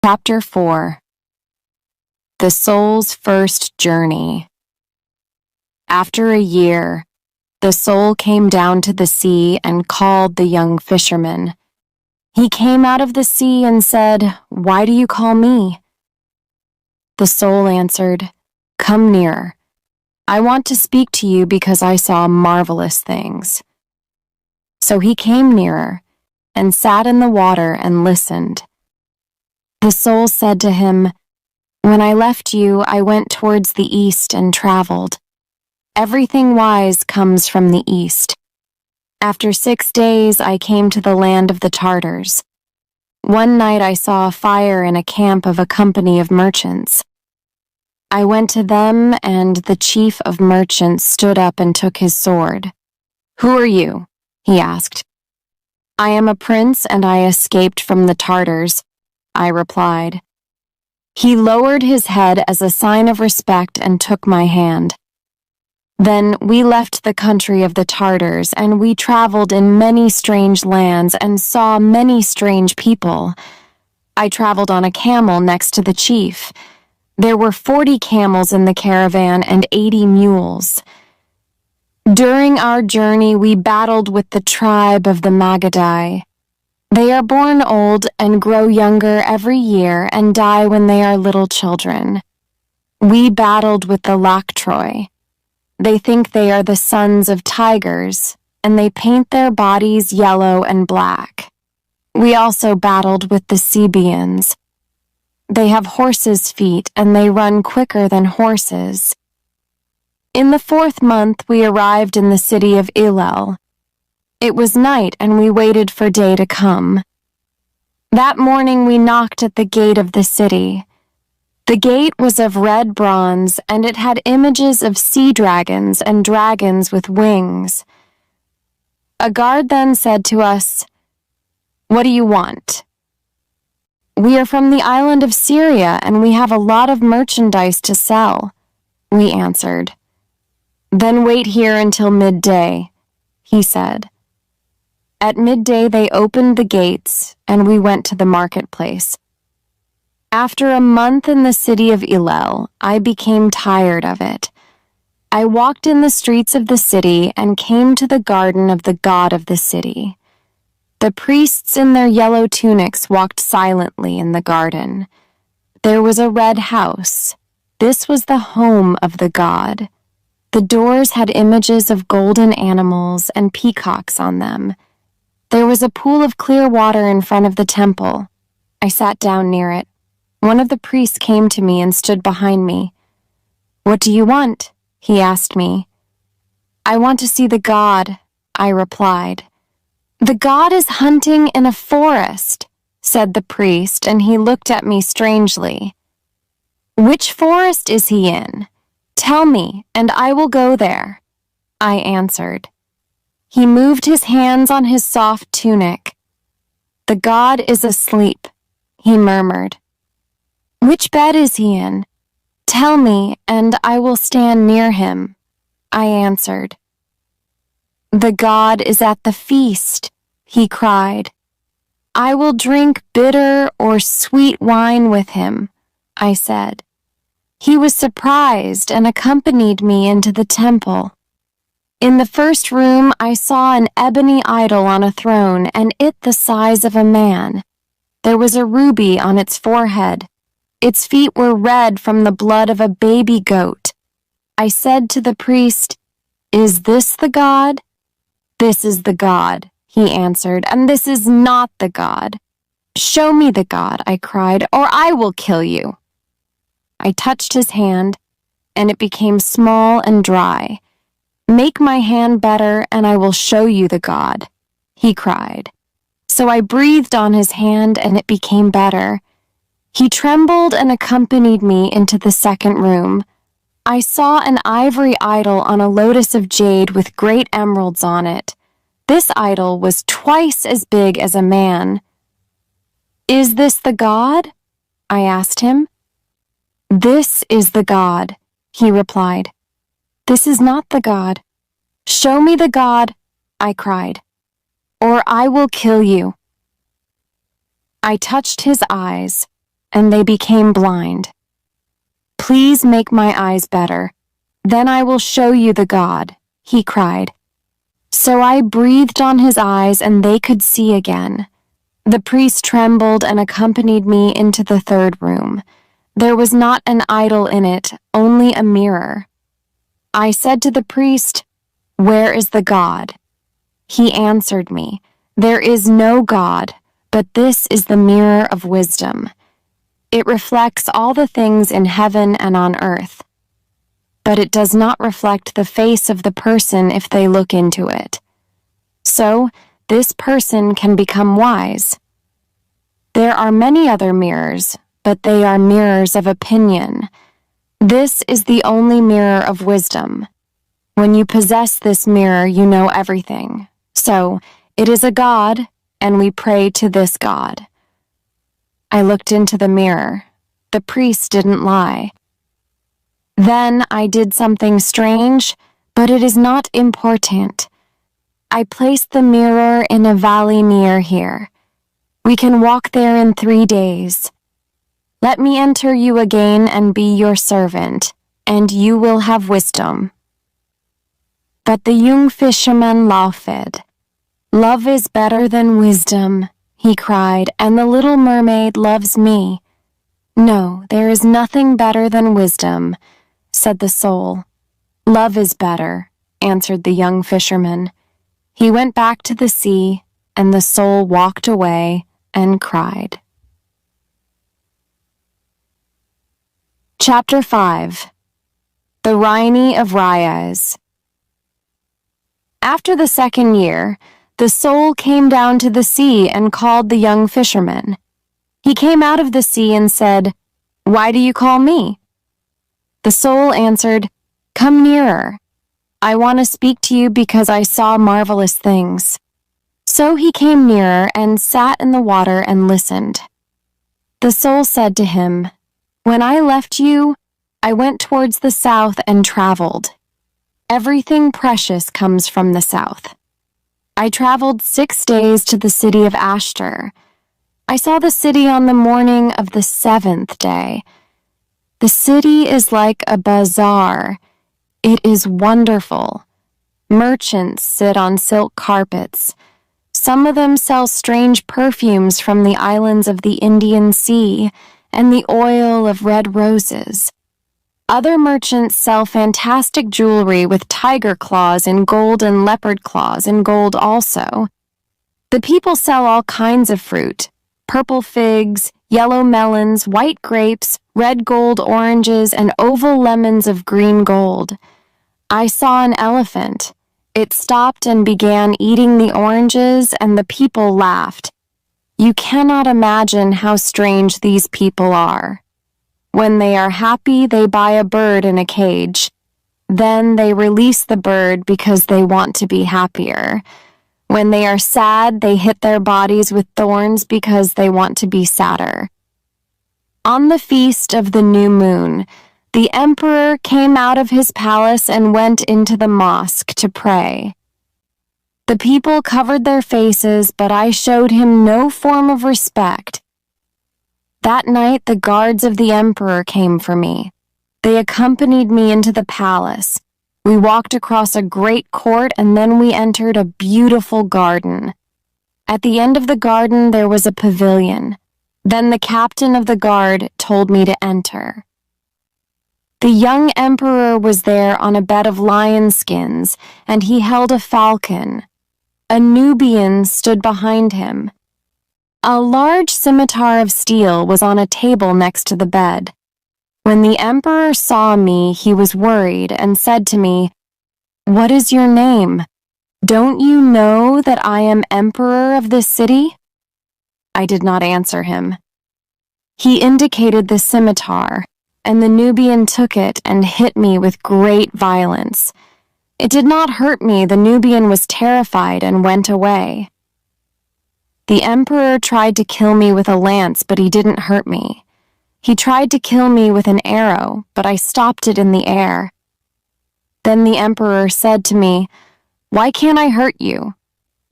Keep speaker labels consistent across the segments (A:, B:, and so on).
A: Chapter 4. The Soul's First Journey. After a year, the soul came down to the sea and called the young fisherman. He came out of the sea and said, "Why do you call me?" The soul answered, "Come nearer. I want to speak to you because I saw marvelous things." So he came nearer and sat in the water and listened. The soul said to him, "When I left you, I went towards the east and traveled. Everything wise comes from the east. After 6 days, I came to the land of the Tartars. One night I saw a fire in a camp of a company of merchants. I went to them, and the chief of merchants stood up and took his sword. 'Who are you?' he asked. 'I am a prince, and I escaped from the Tartars,' I replied. He lowered his head as a sign of respect and took my hand. Then we left the country of the Tartars, and we traveled in many strange lands and saw many strange people. I traveled on a camel next to the chief. There were 40 camels in the caravan and 80 mules. During our journey, we battled with the tribe of the 𝗙𝗶𝗿𝘀𝗁. They are born old and grow younger every year and die when they are little children. We battled with the 𝗙𝗏𝗏𝗀𝗏. They think they are the sons of tigers, and they paint their bodies yellow and black. We also battled with the 𝗙𝗵𝗏𝗀𝗀s. They have horses' feet, and they run quicker than horses. In the 4th month, we arrived in the city of 𝗙𝗏𝗏. It was night, and we waited for day to come. That morning we knocked at the gate of the city. The gate was of red bronze, and it had images of sea dragons and dragons with wings. A guard then said to us, "What do you want?" "We are from the island of Syria, and we have a lot of merchandise to sell," we answered. "Then wait here until midday," he said. At midday they opened the gates, and we went to the marketplace. After a month in the city of 𝗙𝗏𝗏, I became tired of it. I walked in the streets of the city and came to the garden of the god of the city. The priests in their yellow tunics walked silently in the garden. There was a red house. This was the home of the god. The doors had images of golden animals and peacocks on them. There was a pool of clear water in front of the temple. I sat down near it. One of the priests came to me and stood behind me. "What do you want?" he asked me. "I want to see the god," I replied. "The god is hunting in a forest," said the priest, and he looked at me strangely. "Which forest is he in? Tell me, and I will go there," I answered. He moved his hands on his soft tunic. "The god is asleep," he murmured. "Which bed is he in? Tell me, and I will stand near him," I answered. "The god is at the feast," he cried. "I will drink bitter or sweet wine with him," I said. He was surprised and accompanied me into the temple. In the first room, I saw an ebony idol on a throne, and it the size of a man. There was a ruby on its forehead. Its feet were red from the blood of a baby goat. I said to the priest, "Is this the god?" "This is the god," he answered, "and this is not the god." "Show me the god," I cried, "or I will kill you." I touched his hand, and it became small and dry. "Make my hand better, and I will show you the god," he cried. So I breathed on his hand, and it became better. He trembled and accompanied me into the second room. I saw an ivory idol on a lotus of jade with great emeralds on it. This idol was twice as big as a man. "Is this the god?" I asked him. "This is the god," he replied. "This is not the god." "Show me the god," I cried, "or I will kill you." I touched his eyes. and they became blind. "Please make my eyes better. Then I will show you the God," he cried. So I breathed on his eyes and they could see again. The priest trembled and accompanied me into the third room. There was not an idol in it, only a mirror. I said to the priest, "Where is the God?" He answered me, "There is no God, but this is the mirror of wisdom. It reflects all the things in heaven and on earth, but it does not reflect the face of the person if they look into it. So, this person can become wise. There are many other mirrors, but they are mirrors of opinion. This is the only mirror of wisdom. When you possess this mirror, you know everything. So, it is a God, and we pray to this God." I looked into the mirror. The priest didn't lie. Then I did something strange, but it is not important. I placed the mirror in a valley near here. We can walk there in 3 days. Let me enter you again and be your servant, and you will have wisdom. But the young fisherman laughed. "Love is better than wisdom," he cried, "and the little mermaid loves me." "No, there is nothing better than wisdom," said the soul. "Love is better," answered the young fisherman. He went back to the sea, and the soul walked away and cried. Chapter 5. The 𝗙𝗵𝗿𝗀𝗃. After the 2nd year, the soul came down to the sea and called the young fisherman. He came out of the sea and said, "Why do you call me?" The soul answered, "Come nearer. I want to speak to you because I saw marvelous things." So he came nearer and sat in the water and listened. The soul said to him, "When I left you, I went towards the south and traveled. Everything precious comes from the south. I traveled 6 days to the city of Ashtar. I saw the city on the morning of the 7th day. The city is like a bazaar. It is wonderful. Merchants sit on silk carpets. Some of them sell strange perfumes from the islands of the Indian Sea and the oil of red roses. Other merchants sell fantastic jewelry with tiger claws in gold and leopard claws in gold also. The people sell all kinds of fruit: purple figs, yellow melons, white grapes, red gold oranges, and oval lemons of green gold. I saw an elephant. It stopped and began eating the oranges, and the people laughed. You cannot imagine how strange these people are. When they are happy, they buy a bird in a cage. Then they release the bird because they want to be happier. When they are sad, they hit their bodies with thorns because they want to be sadder. On the feast of the new moon, the emperor came out of his palace and went into the mosque to pray. The people covered their faces, but I showed him no form of respect. That night, the guards of the emperor came for me. They accompanied me into the palace. We walked across a great court, and then we entered a beautiful garden. At the end of the garden, there was a pavilion. Then the captain of the guard told me to enter. The young emperor was there on a bed of lion skins, and he held a falcon. A Nubian stood behind him. A large scimitar of steel was on a table next to the bed. When the emperor saw me, he was worried and said to me, "What is your name? Don't you know that I am emperor of this city?" I did not answer him. He indicated the scimitar, and the Nubian took it and hit me with great violence. It did not hurt me. The Nubian was terrified and went away. The emperor tried to kill me with a lance, but he didn't hurt me. He tried to kill me with an arrow, but I stopped it in the air. Then the emperor said to me, "Why can't I hurt you?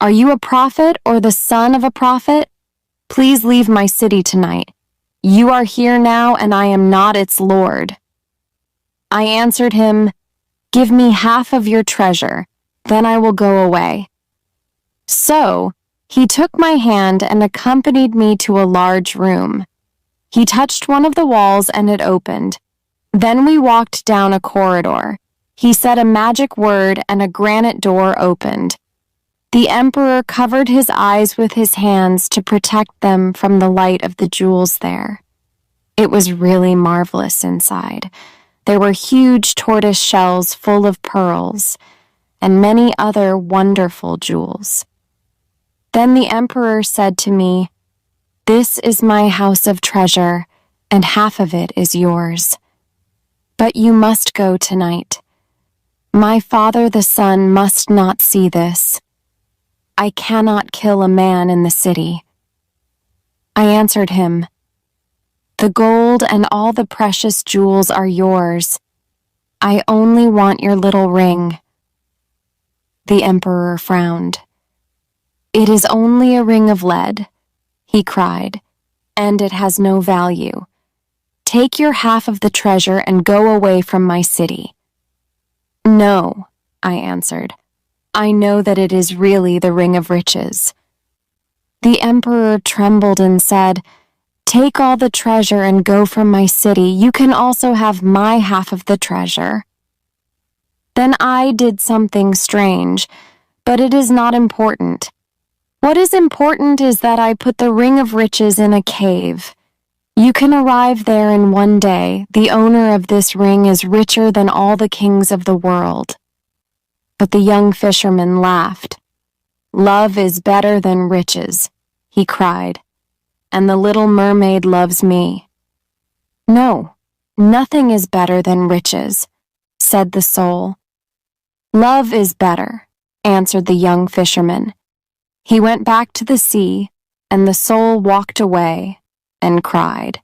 A: Are you a prophet or the son of a prophet? Please leave my city tonight. You are here now, and I am not its lord." I answered him, "Give me half of your treasure, then I will go away." So he took my hand and accompanied me to a large room. He touched one of the walls and it opened. Then we walked down a corridor. He said a magic word and a granite door opened. The emperor covered his eyes with his hands to protect them from the light of the jewels there. It was really marvelous inside. There were huge tortoise shells full of pearls and many other wonderful jewels. Then the emperor said to me, "This is my house of treasure, and half of it is yours. But you must go tonight. My father the sun must not see this. I cannot kill a man in the city." I answered him, "The gold and all the precious jewels are yours. I only want your little ring." The emperor frowned. "It is only a ring of lead," he cried, "and it has no value. Take your half of the treasure and go away from my city." "No," I answered. "I know that it is really the ring of riches." The emperor trembled and said, "Take all the treasure and go from my city. You can also have my half of the treasure." Then I did something strange, but it is not important. What is important is that I put the ring of riches in a cave. You can arrive there in one day. The owner of this ring is richer than all the kings of the world. But the young fisherman laughed. "Love is better than riches," he cried, "and the little mermaid loves me." "No, nothing is better than riches," said the soul. "Love is better," answered the young fisherman. He went back to the sea, and the soul walked away and cried.